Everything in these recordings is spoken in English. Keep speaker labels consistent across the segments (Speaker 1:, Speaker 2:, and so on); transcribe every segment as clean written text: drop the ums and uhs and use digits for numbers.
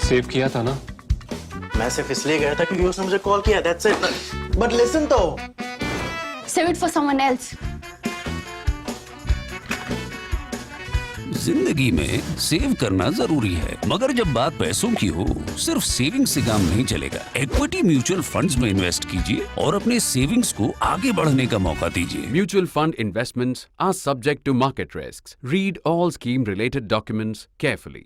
Speaker 1: Save किया था ना?
Speaker 2: मैं सिर्फ इसलिए गया था क्योंकि उसने मुझे कॉल किया, that's it. But listen though.
Speaker 3: Save it for someone else.
Speaker 4: जिंदगी में सेव करना जरूरी है, मगर जब बात पैसों की हो, सिर्फ सेविंग से काम नहीं चलेगा। इक्विटी म्यूचुअल फंड्स में इन्वेस्ट कीजिए और अपने सेविंग्स को आगे बढ़ने का मौका दीजिए।
Speaker 5: Mutual fund investments are subject to market risks. Read all scheme-related documents carefully.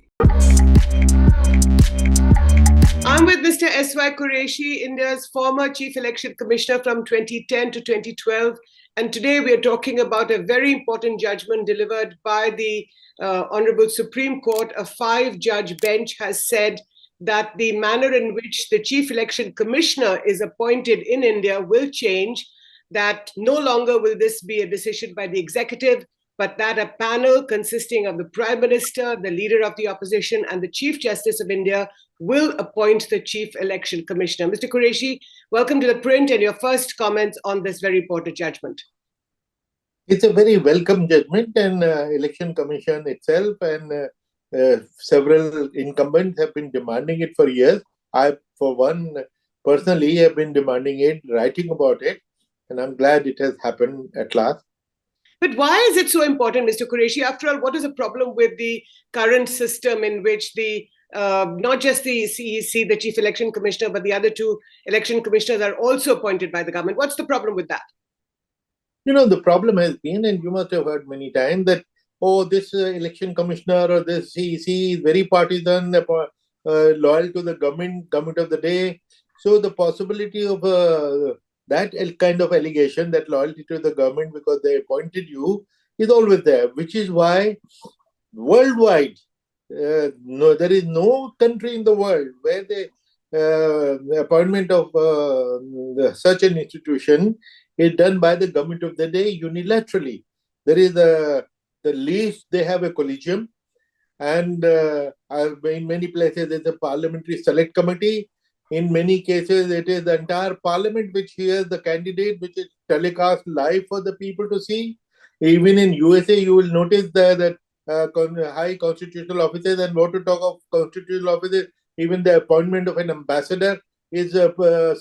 Speaker 6: I'm with Mr. S.Y. Quraishi, India's former Chief Election Commissioner from 2010 to 2012. And today we are talking about a very important judgment delivered by the Honorable Supreme Court. A 5-judge bench has said that the manner in which the Chief Election Commissioner is appointed in India will change, that no longer will this be a decision by the executive, but that a panel consisting of the Prime Minister, the Leader of the Opposition, and the Chief Justice of India will appoint the Chief Election Commissioner. Mr. Quraishi, welcome to ThePrint and your first comments on this very important judgment.
Speaker 7: It's a very welcome judgment, and Election Commission itself and several incumbents have been demanding it for years. I, for one, personally have been demanding it, writing about it, and I'm glad it has happened at last.
Speaker 6: But why is it so important, Mr. Quraishi? After all, what is the problem with the current system in which the not just the CEC, the Chief Election Commissioner, but the other 2 election commissioners are also appointed by the government? What's the problem with that?
Speaker 7: You know, the problem has been, and you must have heard many times, that, oh, this election commissioner or this CEC is very partisan, loyal to the government of the day. So the possibility of that kind of allegation, that loyalty to the government because they appointed you, is always there, which is why worldwide, no, there is no country in the world where the appointment of such an institution is done by the government of the day unilaterally. There is the least they have a collegium, and in many places there's a parliamentary select committee. In many cases, it is the entire parliament which hears the candidate, which is telecast live for the people to see. Even in USA, you will notice that high constitutional officers, and what to talk of constitutional officers, even the appointment of an ambassador is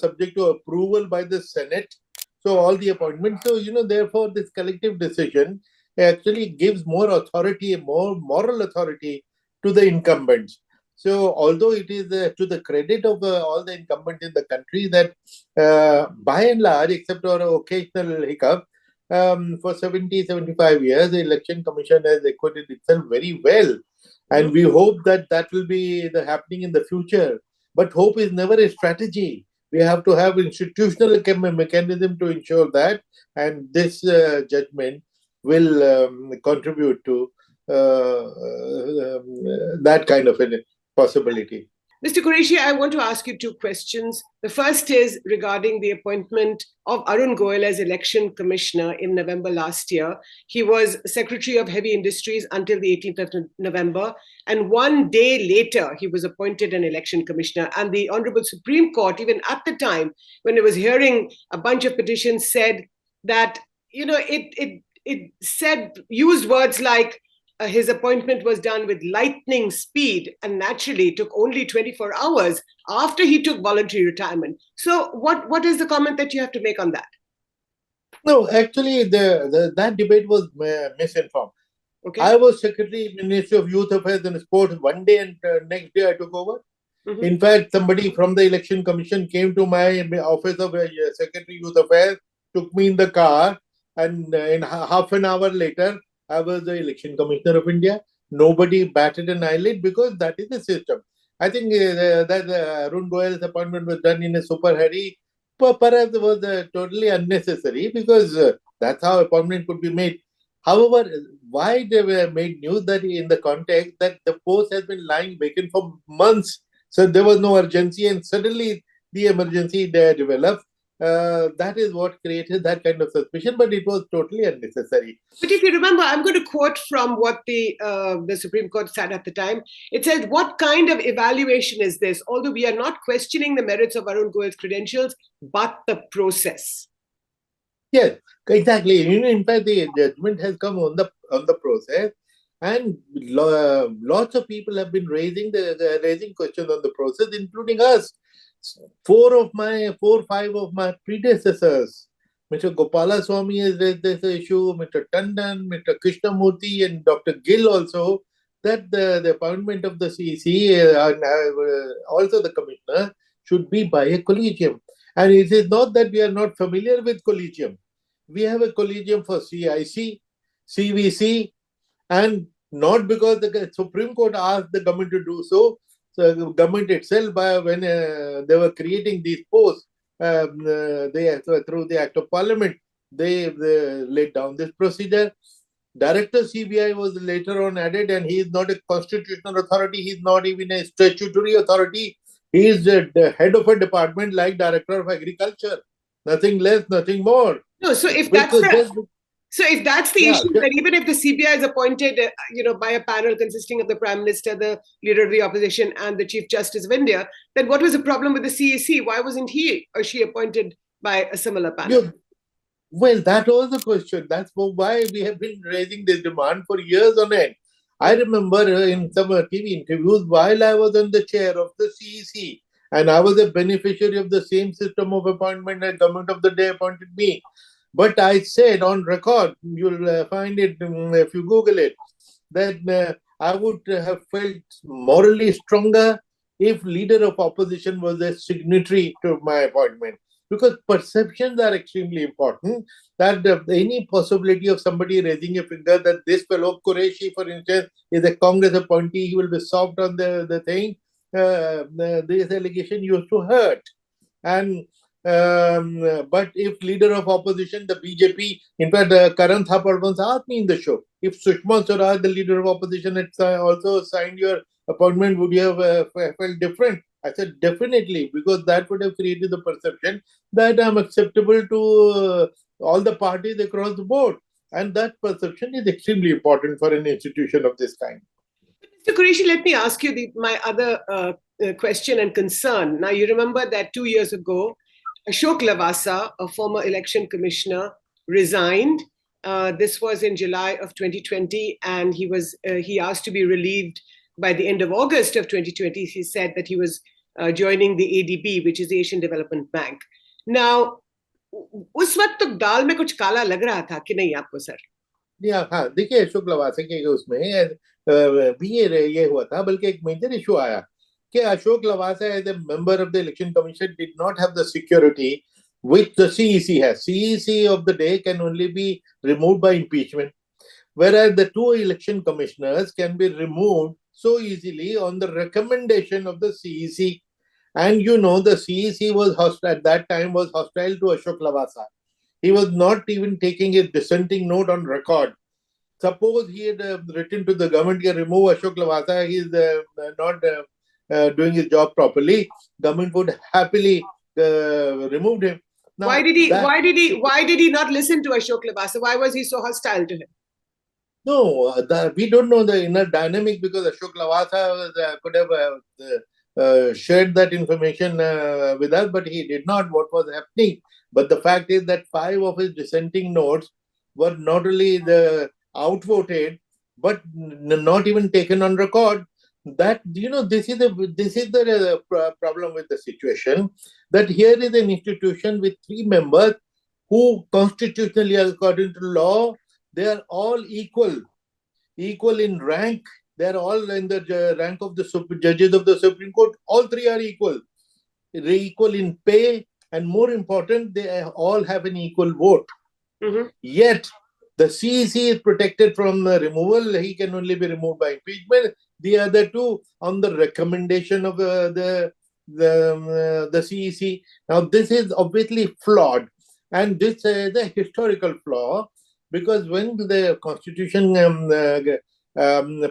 Speaker 7: subject to approval by the Senate. So all the appointments, so, you know, therefore this collective decision actually gives more authority, more moral authority to the incumbents. So although it is to the credit of all the incumbents in the country that by and large, except for occasional hiccup, for 70-75 years, the Election Commission has acquitted itself very well. And we hope that that will be happening in the future. But hope is never a strategy. We have to have institutional mechanism to ensure that. And this judgment will contribute to that kind of a possibility.
Speaker 6: Mr. Quraishi, I want to ask you 2 questions. The first is regarding the appointment of Arun Goel as Election Commissioner in November last year. He was Secretary of Heavy Industries until the 18th of November. And 1 day later, he was appointed an Election Commissioner. And the Honorable Supreme Court, even at the time when it was hearing a bunch of petitions, said that, you know, it said, used words like, his appointment was done with lightning speed and naturally took only 24 hours after he took voluntary retirement. So what is the comment that you have to make on that?
Speaker 7: No, actually, that debate was misinformed.
Speaker 6: Okay.
Speaker 7: I was Secretary, Ministry of Youth Affairs and Sports one day, and next day I took over. Mm-hmm. In fact, somebody from the Election Commission came to my office of Secretary Youth Affairs, took me in the car, and in half an hour later, I was the Election Commissioner of India. Nobody batted an eyelid because that is the system. I think that Arun Goel's appointment was done in a super hurry. Perhaps it was totally unnecessary because that's how appointment could be made. However, why they were made news that in the context that the post has been lying vacant for months, so there was no urgency, and suddenly the emergency developed. That is what created that kind of suspicion, but it was totally unnecessary.
Speaker 6: But if you remember, I'm going to quote from what the Supreme Court said at the time. It said, what kind of evaluation is this? Although we are not questioning the merits of Arun Goel's credentials, but the process.
Speaker 7: Yes, exactly. In fact, the judgment has come on the process. And lots of people have been raising questions on the process, including us. Four, five of my predecessors, Mr. Gopala Swamy has raised this issue, Mr. Tandon, Mr. Krishnamurthy, and Dr. Gill also, that the appointment of the CEC and also the commissioner should be by a collegium. And it is not that we are not familiar with collegium. We have a collegium for CIC, CVC, and not because the Supreme Court asked the government to do so. So the government itself, when they were creating these posts, through the Act of Parliament, they laid down this procedure. Director CBI was later on added, and he is not a constitutional authority. He is not even a statutory authority. He is the head of a department like Director of Agriculture. Nothing less, nothing more.
Speaker 6: No, so if that's the issue, that even if the CBI is appointed, by a panel consisting of the Prime Minister, the Leader of the Opposition, and the Chief Justice of India, then what was the problem with the CEC? Why wasn't he or she appointed by a similar panel?
Speaker 7: Yeah. Well, that was the question. That's why we have been raising this demand for years on end. I remember in some TV interviews, while I was in the chair of the CEC, and I was a beneficiary of the same system of appointment that government of the day appointed me. But I said on record, you'll find it if you Google it, that I would have felt morally stronger if leader of opposition was a signatory to my appointment. Because perceptions are extremely important. That any possibility of somebody raising a finger that this fellow Quraishi, for instance, is a Congress appointee, he will be soft on the thing. This allegation used to hurt. And but if leader of opposition, the BJP, in fact, Karan Thapar once asked me in the show, if Sushma Swaraj, the leader of opposition, had also signed your appointment, would you have felt different? I said, definitely, because that would have created the perception that I'm acceptable to all the parties across the board. And that perception is extremely important for an institution of this kind.
Speaker 6: Mr. Quraishi, let me ask you my other question and concern. Now, you remember that 2 years ago, Ashok Lavasa, a former election commissioner, resigned. This was in July of 2020, and he asked to be relieved by the end of August of 2020. He said that he was joining the ADB, which is the Asian Development Bank. Now, उस वक्त तो दाल में कुछ काला लग रहा था कि नहीं आपको सर?
Speaker 7: हाँ, देखिए अशोक लवासा के उसमें भी ये हुआ था, बल्कि एक मेजर इशू आया कि Ashok Lavasa, as a member of the Election Commission, did not have the security which the CEC has. CEC of the day can only be removed by impeachment, whereas the two election commissioners can be removed so easily on the recommendation of the CEC. And the CEC was hostile at that time, was hostile to Ashok Lavasa. He was not even taking a dissenting note on record. Suppose he had written to the government to remove Ashok Lavasa, he is not doing his job properly, government would happily remove him. Now,
Speaker 6: why did he not listen to Ashok Lavasa? Why was he so hostile to him?
Speaker 7: No, we don't know the inner dynamic, because Ashok Lavasa could have shared that information with us, but he did not. What was happening? But the fact is that 5 of his dissenting notes were not only outvoted, but not even taken on record. That this is the problem with the situation, that here is an institution with 3 members who constitutionally, according to law, they are all equal in rank. They are all in the rank of the judges of the Supreme Court. All 3 are equal. They're equal in pay, and more important, they all have an equal vote. Mm-hmm. Yet the CEC is protected from removal. He can only be removed by impeachment. The other 2 on the recommendation of the CEC. Now, this is obviously flawed, and this is a historical flaw, because when the Constitution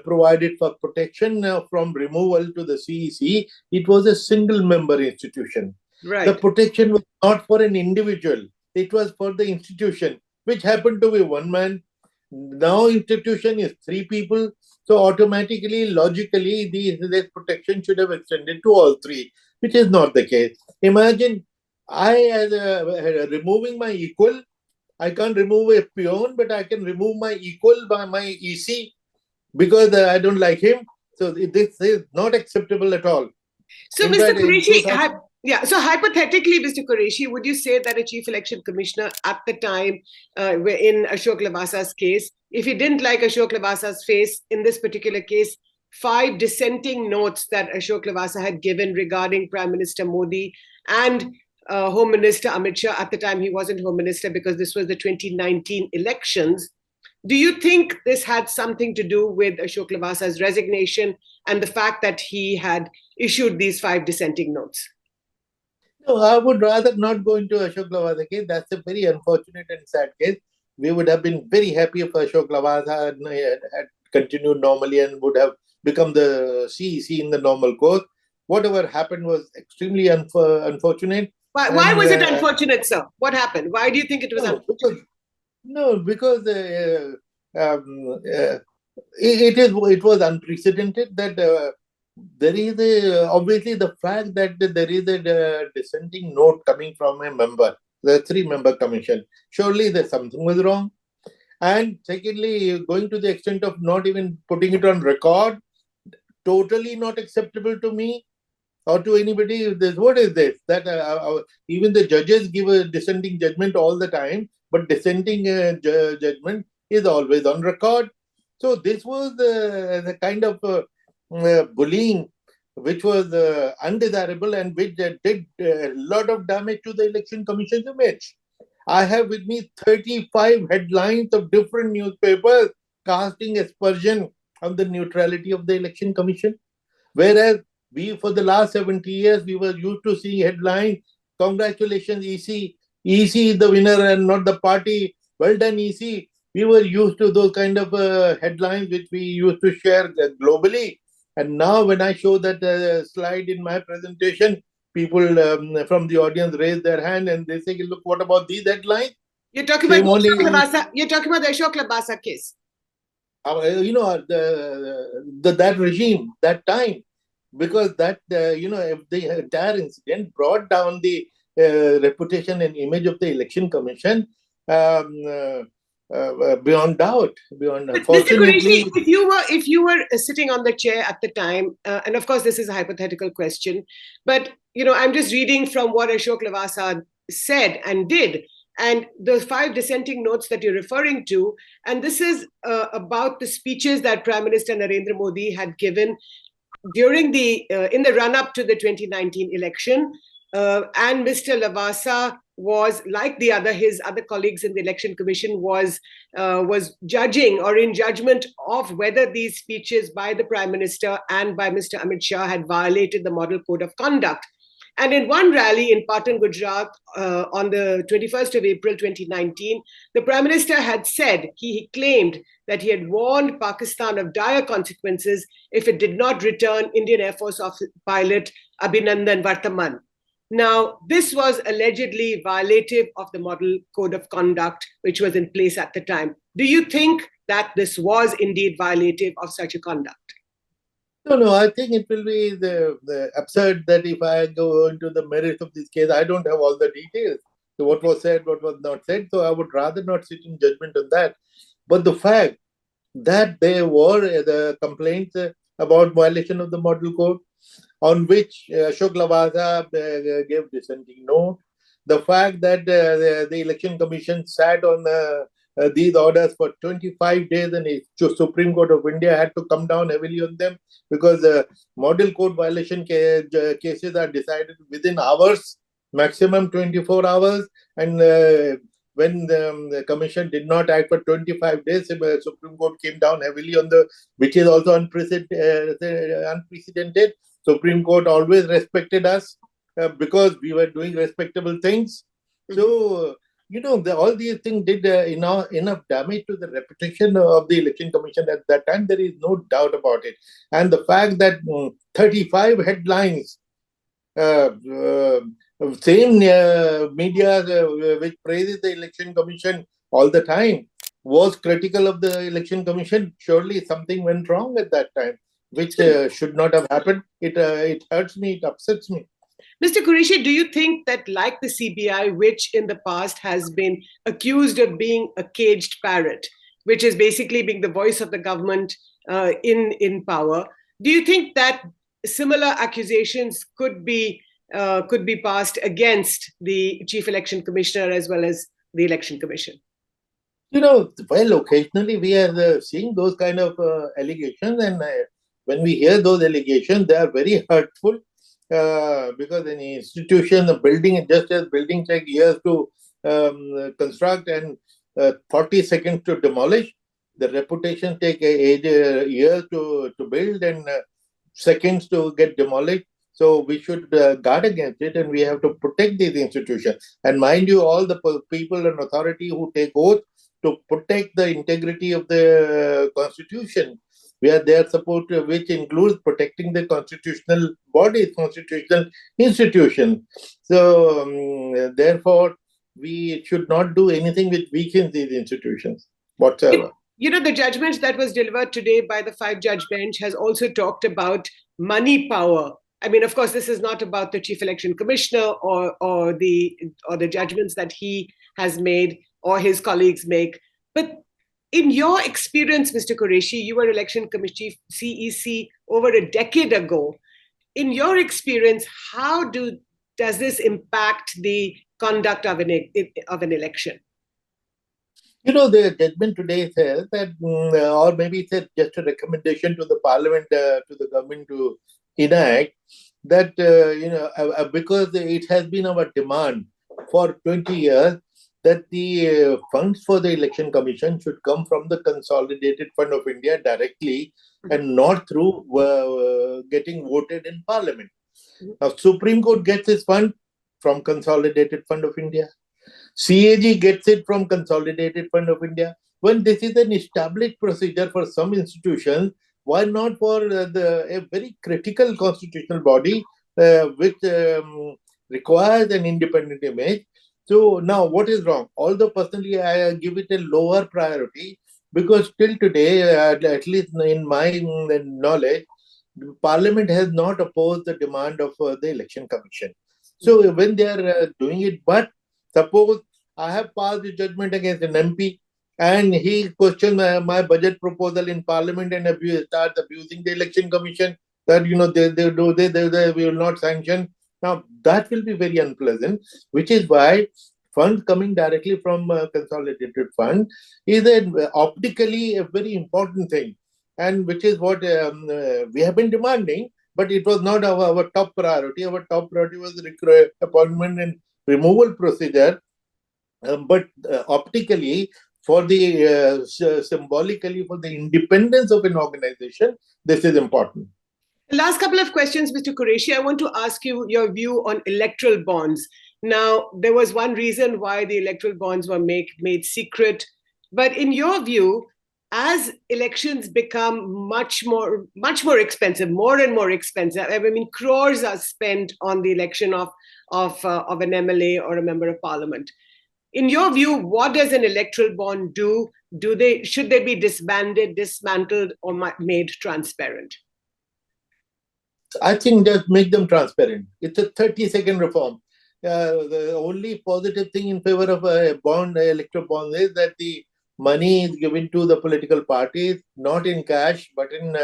Speaker 7: provided for protection from removal to the CEC, it was a single-member institution.
Speaker 6: Right.
Speaker 7: The protection was not for an individual; it was for the institution, which happened to be 1 man. Now institution is 3 people, so automatically, logically, this protection should have extended to all 3, which is not the case. Imagine I, removing my equal, I can't remove a peon, but I can remove my equal by my EC. because I don't like him. So this is not acceptable at all.
Speaker 6: So,
Speaker 7: In
Speaker 6: Mr.
Speaker 7: fact, in
Speaker 6: Quraishi,
Speaker 7: 2000
Speaker 6: yeah. So, hypothetically, Mr. Quraishi, would you say that a chief election commissioner at the time, in Ashok Lavasa's case, if he didn't like Ashok Lavasa's face in this particular case, 5 dissenting notes that Ashok Lavasa had given regarding Prime Minister Modi and Home Minister Amit Shah, at the time he wasn't Home Minister because this was the 2019 elections. Do you think this had something to do with Ashok Lavasa's resignation and the fact that he had issued these 5 dissenting notes?
Speaker 7: No, I would rather not go into Ashok Lavasa case. That's a very unfortunate and sad case. We would have been very happy if Ashok Lavasa had continued normally and would have become the CEC in the normal course. Whatever happened was extremely unfortunate.
Speaker 6: Why was it unfortunate, sir? What happened? Why do you think it was unfortunate?
Speaker 7: Because it was unprecedented that there is obviously the fact that there is a dissenting note coming from a member, the 3-member commission. Surely there's something was wrong. And secondly, going to the extent of not even putting it on record, totally not acceptable to me or to anybody. What is this? That even the judges give a dissenting judgment all the time, but dissenting judgment is always on record. So this was the kind of bullying which was undesirable and which did a lot of damage to the Election Commission's image. I have with me 35 headlines of different newspapers casting aspersion on the neutrality of the Election Commission. Whereas for the last 70 years, we were used to seeing headlines, congratulations EC, EC is the winner and not the party, well done EC. We were used to those kind of headlines which we used to share globally. And now when I show that slide in my presentation, people from the audience raise their hand and they say, look, what about these headlines?
Speaker 6: You're talking about the Ashok Lavasa case.
Speaker 7: That regime, that time, because that, if the entire incident brought down the reputation and image of the Election Commission beyond doubt,
Speaker 6: Mr. Quraishi, if you were sitting on the chair at the time, and of course this is a hypothetical question, but I'm just reading from what Ashok Lavasa said and did, and the 5 dissenting notes that you're referring to, and this is about the speeches that Prime Minister Narendra Modi had given during in the run-up to the 2019 election, and Mr. Lavasa was, like his other colleagues in the Election Commission, was judging or in judgment of whether these speeches by the Prime Minister and by Mr. Amit Shah had violated the Model Code of Conduct. And in one rally in Patan, Gujarat, on the 21st of April 2019, the Prime Minister had said, he claimed that he had warned Pakistan of dire consequences if it did not return Indian Air Force pilot Abhinandan Varthaman. Now, this was allegedly violative of the Model Code of Conduct, which was in place at the time. Do you think that this was indeed violative of such a conduct?
Speaker 7: No, I think it will be the absurd that if I go into the merits of this case, I don't have all the details. So what was said, what was not said. So I would rather not sit in judgment on that. But the fact that there were the complaints about violation of the Model Code, on which Ashok Lavasa gave dissenting note, the fact that the Election Commission sat on these orders for 25 days and the Supreme Court of India had to come down heavily on them because Model Code violation cases are decided within hours, maximum 24 hours. And when the Commission did not act for 25 days, the Supreme Court came down heavily on which is also unprecedented. Supreme Court always respected us because we were doing respectable things. So, all these things did enough damage to the reputation of the Election Commission at that time. There is no doubt about it. And the fact that 35 headlines, same media which praises the Election Commission all the time, was critical of the Election Commission, surely something went wrong at that time, which should not have happened. It hurts me, it upsets me.
Speaker 6: Mr. Quraishi, do you think that, like the CBI, which in the past has been accused of being a caged parrot, which is basically being the voice of the government in power. Do you think that similar accusations could be passed against the Chief Election Commissioner as well as the Election Commission?
Speaker 7: Well, occasionally we are seeing those kind of allegations, and when we hear those allegations, they are very hurtful because an institution, a building, just as building take years to construct and 40 seconds to demolish, the reputation take years to build and seconds to get demolished. So we should guard against it, and we have to protect these institutions. And mind you, all the people and authority who take oath to protect the integrity of the constitution, where they are supposed to, which includes protecting the constitutional bodies, constitutional institutions. So therefore, we should not do anything which weakens these institutions whatsoever.
Speaker 6: The judgment that was delivered today by the 5-judge bench has also talked about money power. I mean, of course, this is not about the Chief Election Commissioner or the judgments that he has made or his colleagues make. But in your experience, Mr. Quraishi, you were Election Commissioner CEC over a decade ago. In your experience, how does this impact the conduct of an election?
Speaker 7: The judgment today says that, or maybe it's just a recommendation to the parliament, to the government to enact that, because it has been our demand for 20 years that the funds for the Election Commission should come from the Consolidated Fund of India directly and not through getting voted in Parliament. Now, Supreme Court gets its fund from Consolidated Fund of India. CAG gets it from Consolidated Fund of India. When this is an established procedure for some institutions, why not for a very critical constitutional body which requires an independent image? So now what is wrong? Although personally I give it a lower priority, because till today, at least in my knowledge, Parliament has not opposed the demand of the Election Commission. So when they are doing it, but suppose I have passed the judgment against an MP and he questions my budget proposal in Parliament and starts abusing the Election Commission, that they will not sanction. Now that will be very unpleasant, which is why funds coming directly from Consolidated Fund is optically a very important thing, and which is what we have been demanding. But it was not our top priority. Our top priority was the appointment and removal procedure. But optically, for the symbolically for the independence of an organization, this is important.
Speaker 6: Last couple of questions, Mr. Quraishi. I want to ask you your view on electoral bonds. Now, there was one reason why the electoral bonds were made secret. But in your view, as elections become much more expensive, more and more expensive, I mean, crores are spent on the election of an MLA or a member of parliament. In your view, what does an electoral bond do? Should they be disbanded, dismantled, or made transparent?
Speaker 7: I think just make them transparent. It's a 30-second reform. The only positive thing in favor of a electoral bond is that the money is given to the political parties, not in cash, but in,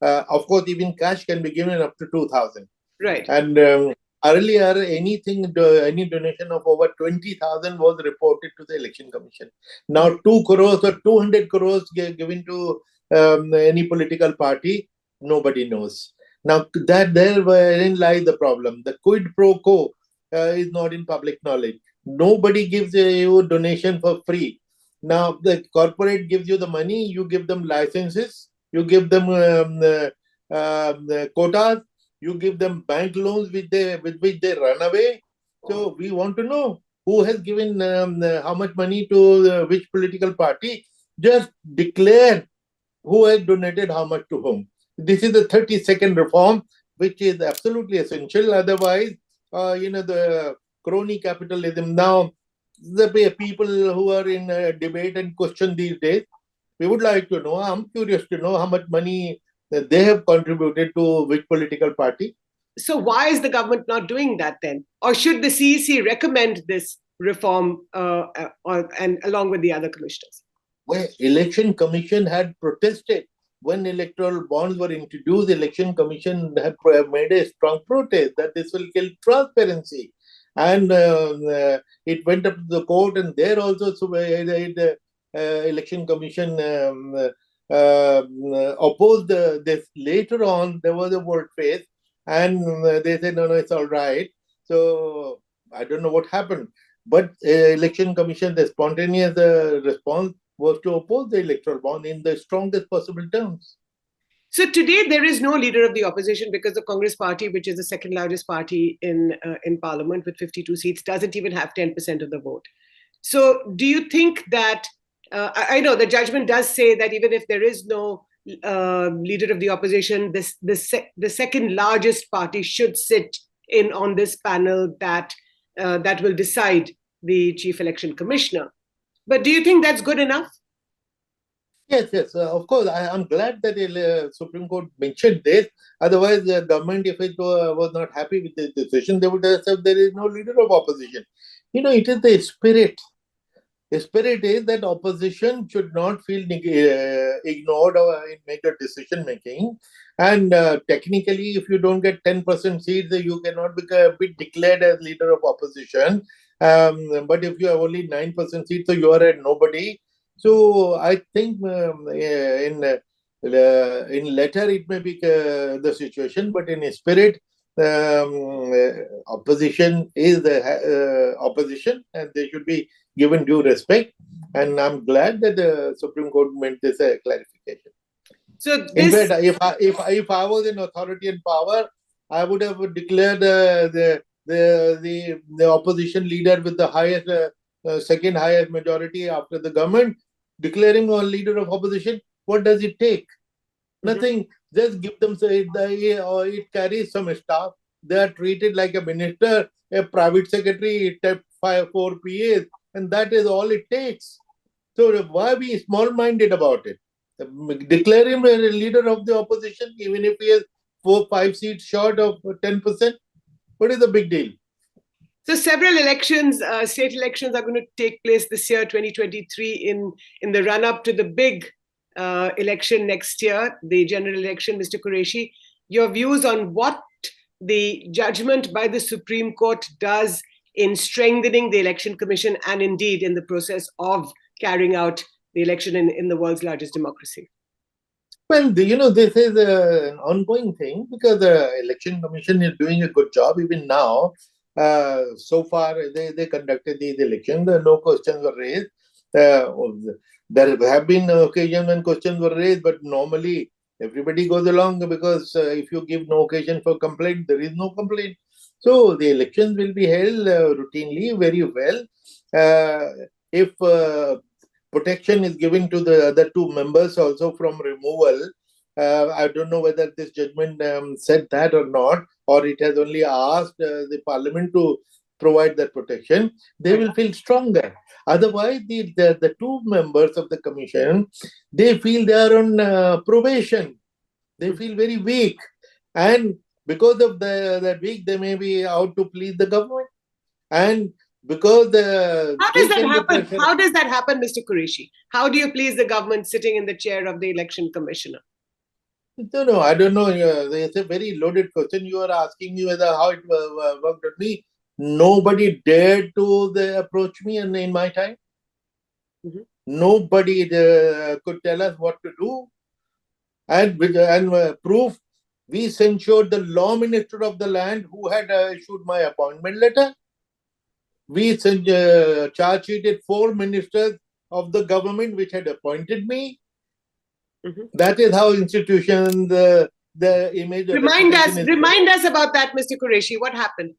Speaker 7: of course, even cash can be given up to 2,000.
Speaker 6: Right.
Speaker 7: And earlier, any donation of over 20,000 was reported to the Election Commission. Now, 2 crores or 200 crores given to any political party, nobody knows. Now, therein lies the problem. The quid pro quo is not in public knowledge. Nobody gives you a donation for free. Now, the corporate gives you the money, you give them licenses, you give them quotas, you give them bank loans with which they run away. So we want to know who has given how much money to which political party. Just declare who has donated how much to whom. This is the 30-second reform, which is absolutely essential. Otherwise, the crony capitalism. Now, the people who are in debate and question these days, we would like to know, I'm curious to know how much money they have contributed to which political party.
Speaker 6: So why is the government not doing that then? Or should the CEC recommend this reform and along with the other commissioners?
Speaker 7: Well, Election Commission had protested when electoral bonds were introduced, Election Commission had made a strong protest that this will kill transparency. And it went up to the court, and there also Election Commission opposed this. Later on, there was a vote face, and they said, no, it's all right. So I don't know what happened. But Election Commission, the spontaneous response was to oppose the electoral bond in the strongest possible terms.
Speaker 6: So today there is no leader of the opposition because the Congress party, which is the second largest party in Parliament with 52 seats, doesn't even have 10% of the vote. So do you think that, I know the judgment does say that even if there is no leader of the opposition, the second largest party should sit in on this panel that will decide the chief election commissioner. But do you think that's good enough?
Speaker 7: Yes, of course. I'm glad that the Supreme Court mentioned this. Otherwise, the government, if it was not happy with this decision, they would have said there is no leader of opposition. It is the spirit. The spirit is that opposition should not feel ignored in major decision making. And technically, if you don't get 10% seats, you cannot be declared as leader of opposition. But if you have only 9% seats, so you are a nobody. So I think in letter it may be the situation, but in spirit, opposition is the opposition, and they should be given due respect. And I'm glad that the Supreme Court made this clarification.
Speaker 6: So
Speaker 7: in fact, if I was in authority and power, I would have declared the opposition leader with the highest, second highest majority after the government, declaring a leader of opposition. What does it take? Nothing. Just give them, it carries some staff. They are treated like a minister, a private secretary, 4 PAs, and that is all it takes. So why be small-minded about it? Declare him a leader of the opposition, even if he is 4-5 seats short of 10%. What is the big deal?
Speaker 6: So several elections, state elections are going to take place this year, 2023, in the run-up to the big election next year, the general election. Mr. Quraishi, your views on what the judgment by the Supreme Court does in strengthening the Election Commission and indeed in the process of carrying out the election in the world's largest democracy?
Speaker 7: Well, this is an ongoing thing because the Election Commission is doing a good job even now. So far, they conducted these elections. No questions were raised. There have been occasions when questions were raised, but normally everybody goes along because if you give no occasion for complaint, there is no complaint. So the elections will be held routinely, very well. If protection is given to the other two members also from removal, I don't know whether this judgment said that or not, or it has only asked the parliament to provide that protection. They will feel stronger. Otherwise, the two members of the commission, they feel they are on probation. They feel very weak. And because of that weak, they may be out to please the government. And because
Speaker 6: how does that happen? How does that happen, Mr. Quraishi? How do you please the government sitting in the chair of the election commissioner?
Speaker 7: No, I don't know. It's a very loaded question. You are asking me whether how it worked on me. Nobody dared to approach me in my time. Nobody could tell us what to do. And proof, we censured the law minister of the land who had issued my appointment letter. We charge sheeted 4 ministers of the government which had appointed me. That is how institutions, the image of
Speaker 6: remind us about that, Mr. Quraishi. What happened?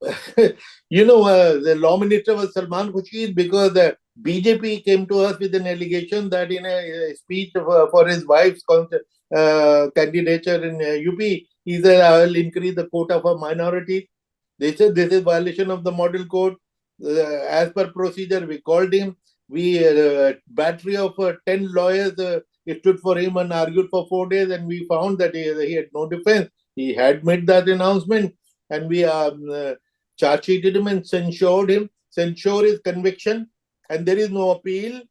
Speaker 7: The law minister was Salman Khurshid because the BJP came to us with an allegation that in a speech for his wife's candidature in UP, he said, I will increase the quota for minorities. They said this is violation of the model code. As per procedure, we called him. We battery of 10 lawyers stood for him and argued for 4 days, and we found that he had no defense. He had made that announcement, and we charge sheeted him and censured his conviction, and there is no appeal.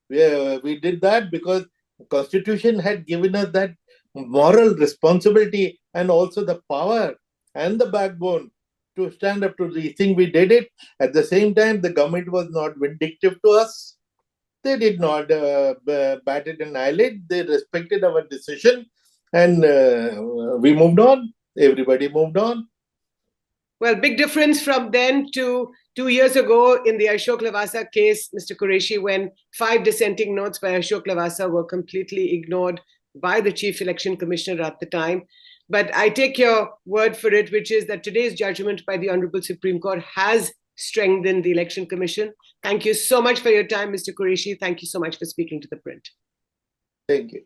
Speaker 7: We did that because The Constitution had given us that moral responsibility and also the power and the backbone to stand up to these things. We did it. At the same time, the government was not vindictive to us. They did not bat it an eyelid. They respected our decision, and we moved on. Everybody moved on.
Speaker 6: Well, big difference from then to 2 years ago in the Ashok Lavasa case, Mr. Quraishi, when 5 dissenting notes by Ashok Lavasa were completely ignored by the Chief Election Commissioner at the time. But I take your word for it, which is that today's judgment by the Honorable Supreme Court has strengthened the Election Commission. Thank you so much for your time, Mr. Quraishi. Thank you so much for speaking to The Print.
Speaker 7: Thank you.